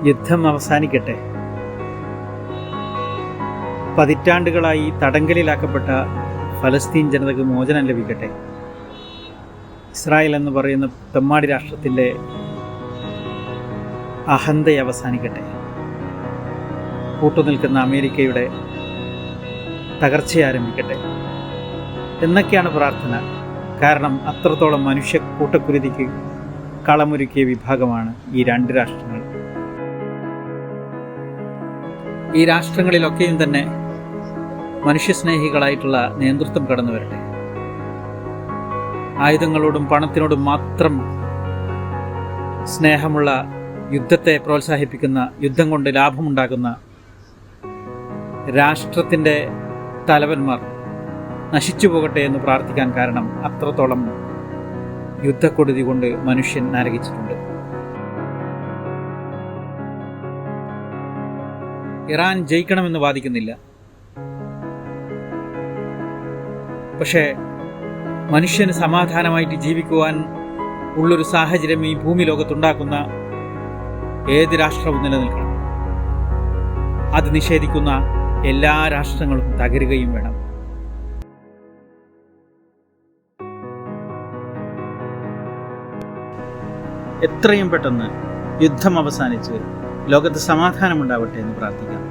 യുദ്ധം അവസാനിക്കട്ടെ. പതിറ്റാണ്ടുകളായി തടങ്കലിലാക്കപ്പെട്ട ഫലസ്തീൻ ജനതയ്ക്ക് മോചനം ലഭിക്കട്ടെ. ഇസ്രായേൽ എന്ന് പറയുന്ന തെമ്മാടി രാഷ്ട്രത്തിൻ്റെ അഹന്ത അവസാനിക്കട്ടെ. കൂട്ടുനിൽക്കുന്ന അമേരിക്കയുടെ തകർച്ച ആരംഭിക്കട്ടെ എന്നൊക്കെയാണ് പ്രാർത്ഥന. കാരണം അത്രത്തോളം മനുഷ്യ കൂട്ടക്കുരുതിക്ക് കളമൊരുക്കിയ വിഭാഗമാണ് ഈ രണ്ട് രാഷ്ട്രങ്ങൾ. ഈ രാഷ്ട്രങ്ങളിലൊക്കെയും തന്നെ മനുഷ്യസ്നേഹികളായിട്ടുള്ള നേതൃത്വം കടന്നു വരട്ടെ. ആയുധങ്ങളോടും പണത്തിനോടും മാത്രം സ്നേഹമുള്ള, യുദ്ധത്തെ പ്രോത്സാഹിപ്പിക്കുന്ന, യുദ്ധം കൊണ്ട് ലാഭമുണ്ടാക്കുന്ന രാഷ്ട്രത്തിൻ്റെ തലവന്മാർ നശിച്ചു പോകട്ടെ എന്ന് പ്രാർത്ഥിക്കാൻ കാരണം അത്രത്തോളം യുദ്ധക്കൊടുതി കൊണ്ട് മനുഷ്യൻ നരകിച്ചിട്ടുണ്ട്. ഇറാൻ ജയിക്കണമെന്ന് വാദിക്കുന്നില്ല. പക്ഷേ മനുഷ്യന് സമാധാനമായിട്ട് ജീവിക്കുവാൻ ഉള്ളൊരു സാഹചര്യം ഈ ഭൂമി ലോകത്തുണ്ടാക്കുന്ന ഏത് രാഷ്ട്രവും നിലനിൽക്കണം. അത് നിഷേധിക്കുന്ന എല്ലാ രാഷ്ട്രങ്ങളും തകരുകയും വേണം. എത്രയും പെട്ടെന്ന് യുദ്ധം അവസാനിച്ച് ലോകത്ത് സമാധാനമുണ്ടാവട്ടെ എന്ന് പ്രാർത്ഥിക്കാം.